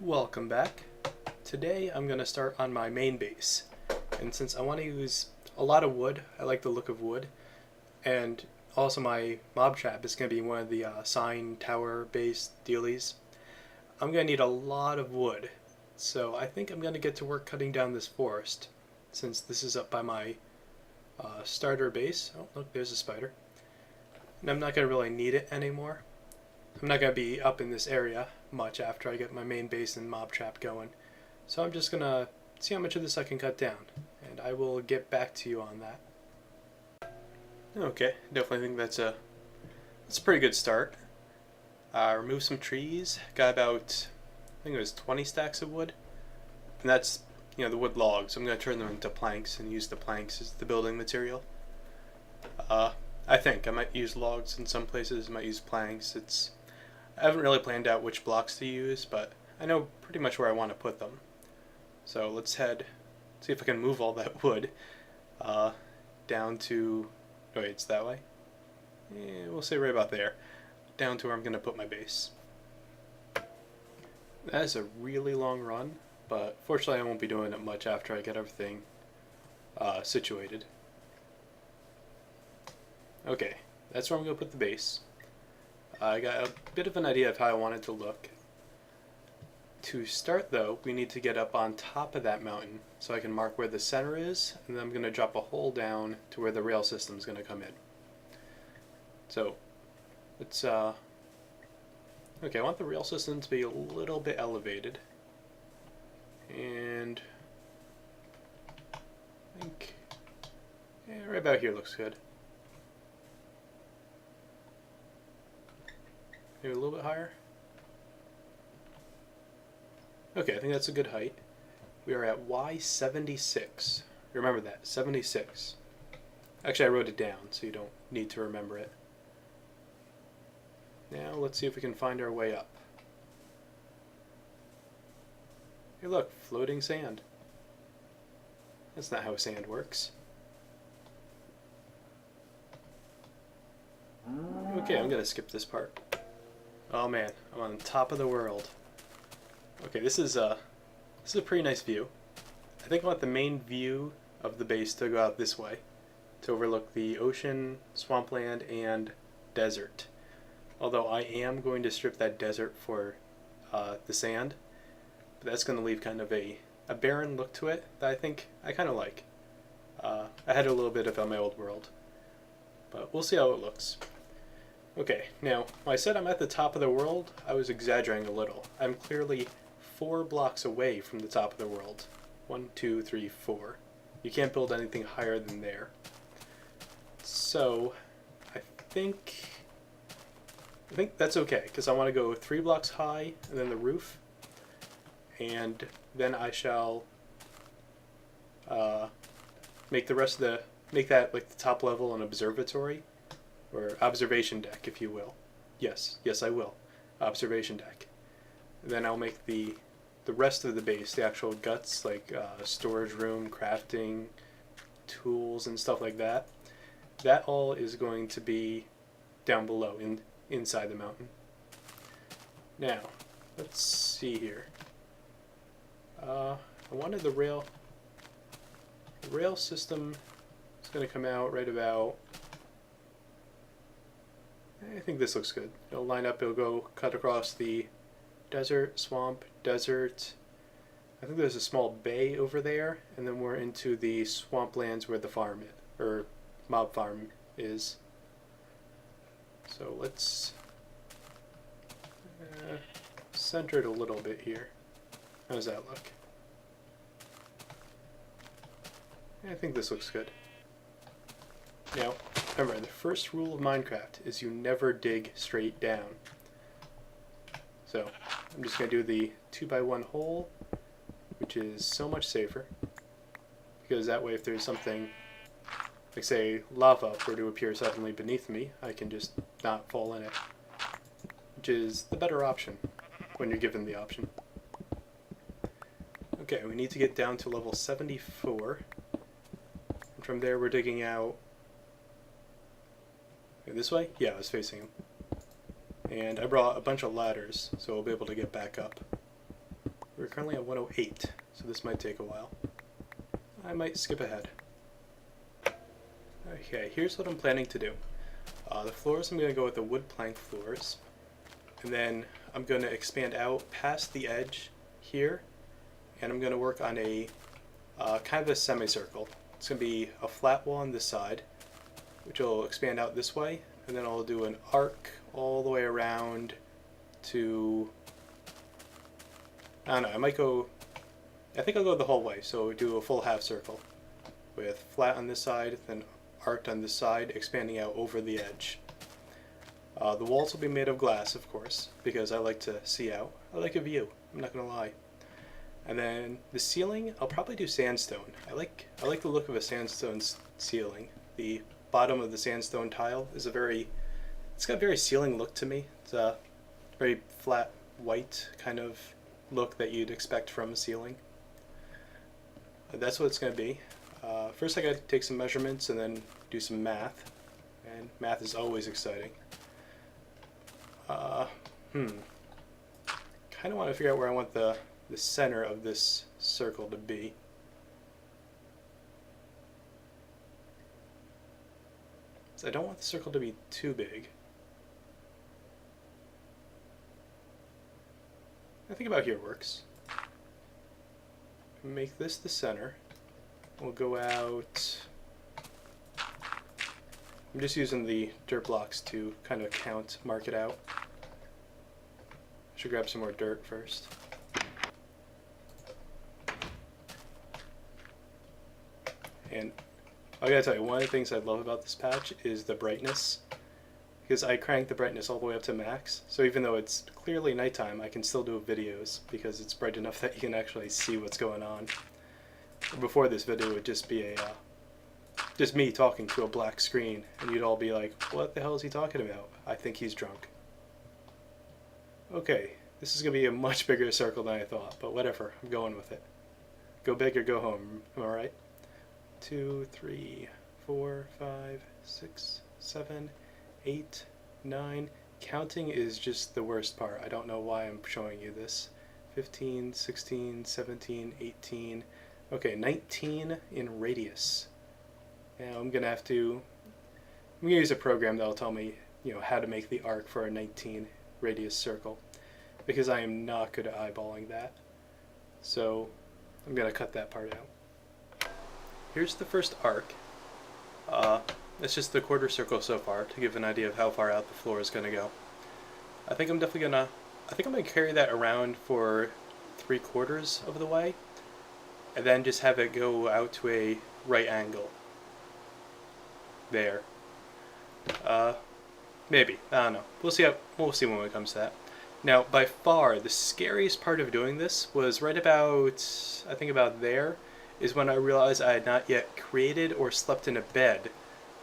Welcome back. Today I'm going to start on my main base, and since I want to use a lot of wood, I like the look of wood, and also my mob trap is going to be one of the sign tower based dealies. I'm going to need a lot of wood, so I think I'm going to get to work cutting down this forest, since this is up by my starter base. Oh look, there's a spider. And I'm not going to really need it anymore. I'm not going to be up in this area much after I get my main base and mob trap going. So I'm just going to see how much of this I can cut down, and I will get back to you on that. Okay, definitely think that's a pretty good start. Remove some trees, got about, I think it was 20 stacks of wood, and that's, the wood logs. I'm going to turn them into planks and use the planks as the building material. I think I might use logs in some places, I might use planks. I haven't really planned out which blocks to use, but I know pretty much where I want to put them. So let's see if I can move all that wood down to, oh wait, it's that way? Yeah, we'll say right about there, down to where I'm going to put my base. That is a really long run, but fortunately I won't be doing it much after I get everything situated. Okay, that's where I'm going to put the base. I got a bit of an idea of how I want it to look. To start though, we need to get up on top of that mountain so I can mark where the center is, and then I'm going to drop a hole down to where the rail system is going to come in. So, let's, okay, I want the rail system to be a little bit elevated. And I think, yeah, right about here looks good. Maybe a little bit higher. Okay, I think that's a good height. We are at Y76. Remember that, 76. Actually, I wrote it down, so you don't need to remember it. Now, let's see if we can find our way up. Hey look, floating sand. That's not how sand works. Okay, I'm gonna skip this part. Oh man, I'm on top of the world. Okay, this is a pretty nice view. I think I want the main view of the base to go out this way, to overlook the ocean, swampland, and desert. Although I am going to strip that desert for the sand, but that's going to leave kind of a barren look to it that I think I kind of like. I had a little bit of my old world, but we'll see how it looks. Okay, now, when I said I'm at the top of the world, I was exaggerating a little. I'm clearly 4 blocks away from the top of the world. 1, 2, 3, 4. You can't build anything higher than there. So, I think that's okay, because I want to go 3 blocks high, and then the roof, and then I shall make that like the top level an observatory, or observation deck, if you will. Yes, I will. Observation deck. Then I'll make the rest of the base, the actual guts, like storage room, crafting, tools, and stuff like that. That all is going to be down below, inside the mountain. Now, let's see here. I wanted the rail system is going to come out right about, I think this looks good. It'll line up, it'll go cut across the desert, swamp, desert. I think there's a small bay over there, and then we're into the swamplands where the farm or mob farm is. So let's center it a little bit here. How does that look? I think this looks good. Now, remember, the first rule of Minecraft is you never dig straight down. So, I'm just going to do the 2x1 hole, which is so much safer, because that way if there's something, like say lava were to appear suddenly beneath me, I can just not fall in it, which is the better option when you're given the option. Okay, we need to get down to level 74, and from there we're digging out this way? Yeah, I was facing him. And I brought a bunch of ladders, so we'll be able to get back up. We're currently at 108, so this might take a while. I might skip ahead. Okay, here's what I'm planning to do. The floors, I'm going to go with the wood plank floors. And then I'm going to expand out past the edge here. And I'm going to work on a kind of a semicircle. It's going to be a flat wall on this side, which will expand out this way. And then I'll do an arc all the way around to... I don't know, I think I'll go the whole way. So do a full half circle with flat on this side, then arced on this side, expanding out over the edge. The walls will be made of glass, of course, because I like to see out. I like a view, I'm not going to lie. And then the ceiling, I'll probably do sandstone. I like the look of a sandstone ceiling. The bottom of the sandstone tile is it's got a very ceiling look to me. It's a very flat, white kind of look that you'd expect from a ceiling. That's what it's going to be. First I got to take some measurements and then do some math, and math is always exciting. Kind of want to figure out where I want the center of this circle to be. So I don't want the circle to be too big. I think about here works. Make this the center. We'll go out. I'm just using the dirt blocks to kind of mark it out. Should grab some more dirt first. And I gotta tell you, one of the things I love about this patch is the brightness. Because I crank the brightness all the way up to max, so even though it's clearly nighttime, I can still do videos because it's bright enough that you can actually see what's going on. Before this video, it would just be just me talking to a black screen, and you'd all be like, what the hell is he talking about? I think he's drunk. Okay, this is going to be a much bigger circle than I thought, but whatever, I'm going with it. Go big or go home, am I right? 2, 3, 4, 5, 6, 7, 8, 9. Counting is just the worst part. I don't know why I'm showing you this. 15, 16, 17, 18. Okay, 19 in radius. Now I'm gonna use a program that'll tell me, how to make the arc for a 19 radius circle, because I am not good at eyeballing that. So I'm gonna cut that part out. Here's the first arc. It's just the quarter circle so far to give an idea of how far out the floor is gonna go. I think I'm gonna carry that around for 3/4 of the way, and then just have it go out to a right angle. There. Maybe. I don't know. We'll see when it comes to that. Now, by far, the scariest part of doing this was right about, I think about there, is when I realized I had not yet created or slept in a bed.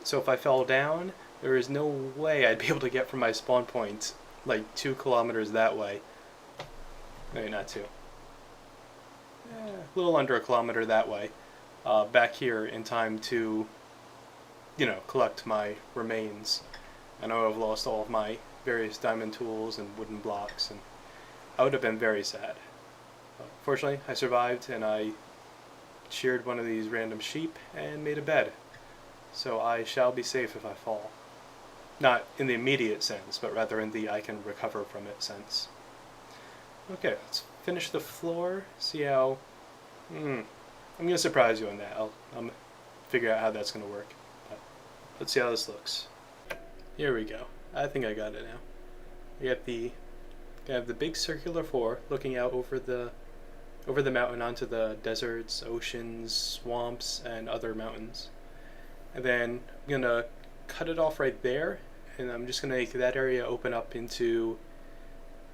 So if I fell down, there is no way I'd be able to get from my spawn point like 2 kilometers that way. Maybe not 2. A little under a kilometer that way. Back here in time to, collect my remains. I know I've lost all of my various diamond tools and wooden blocks, and I would have been very sad. Fortunately, I survived, and I sheared one of these random sheep and made a bed. So I shall be safe if I fall. Not in the immediate sense, but rather in the I can recover from it sense. Okay, let's finish the floor, see how... I'm going to surprise you on that. I'll figure out how that's going to work. But let's see how this looks. Here we go. I think I got it now. I have the big circular floor looking out over the mountain onto the deserts, oceans, swamps, and other mountains. And then I'm going to cut it off right there, and I'm just going to make that area open up into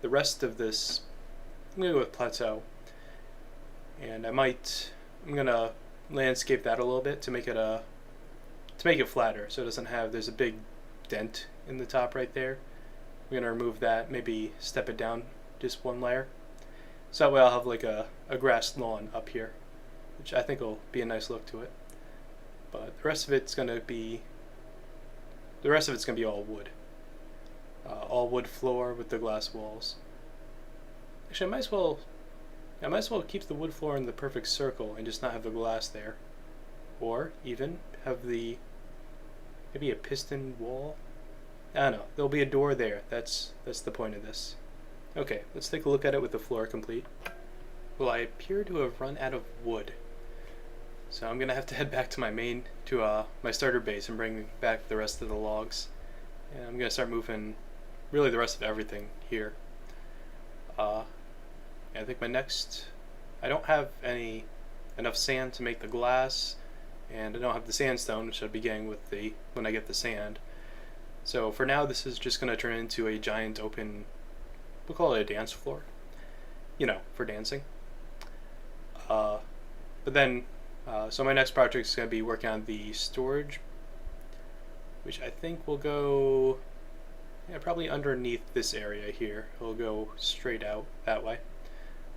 the rest of this. I'm going to go with plateau. And I'm going to landscape that a little bit to make it flatter, so it doesn't have, there's a big dent in the top right there. I'm going to remove that, maybe step it down just one layer. So that way I'll have like a grass lawn up here, which I think will be a nice look to it. But the rest of it's going to be all wood. All wood floor with the glass walls. Actually, I might as well I might as well keep the wood floor in the perfect circle and just not have the glass there. Or even have maybe a piston wall. I don't know. There'll be a door there. That's the point of this. Okay, let's take a look at it with the floor complete. Well, I appear to have run out of wood. So I'm gonna have to head back to my starter base and bring back the rest of the logs. And I'm gonna start moving really the rest of everything here. I think I don't have enough sand to make the glass, and I don't have the sandstone, which I'll be getting when I get the sand. So for now, this is just gonna turn into a giant open, we'll call it a dance floor, for dancing. But then, so my next project is gonna be working on the storage, which I think will go, probably underneath this area here. It'll go straight out that way.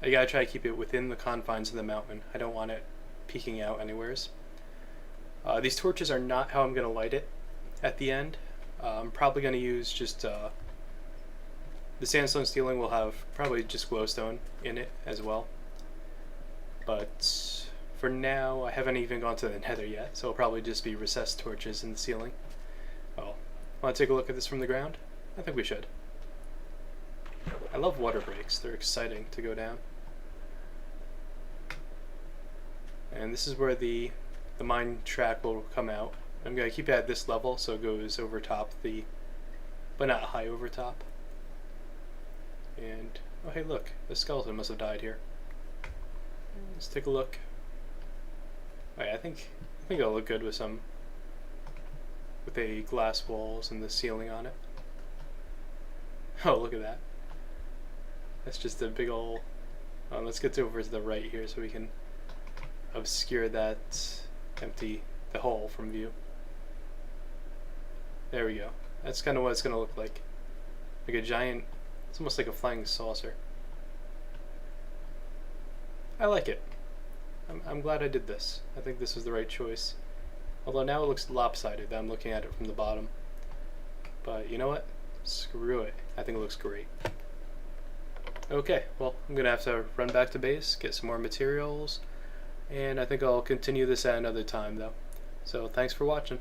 I gotta try to keep it within the confines of the mountain. I don't want it peeking out anywheres. These torches are not how I'm gonna light it at the end. I'm probably gonna use just the sandstone ceiling will have probably just glowstone in it as well. But for now, I haven't even gone to the nether yet, so it'll probably just be recessed torches in the ceiling. Oh, want to take a look at this from the ground? I think we should. I love water breaks. They're exciting to go down. And this is where the mine track will come out. I'm going to keep it at this level so it goes over top but not high over top. And, oh hey look, the skeleton must have died here. Let's take a look. Oh yeah, I think it'll look good with a glass walls and the ceiling on it. Oh, look at that. That's just a big ol'... let's get over to the right here so we can obscure that the hole from view. There we go. That's kind of what it's going to look like. Like a giant... It's almost like a flying saucer. I like it. I'm glad I did this. I think this was the right choice. Although now it looks lopsided that I'm looking at it from the bottom. But you know what? Screw it. I think it looks great. Okay, well, I'm going to have to run back to base, get some more materials, and I think I'll continue this at another time though. So thanks for watching.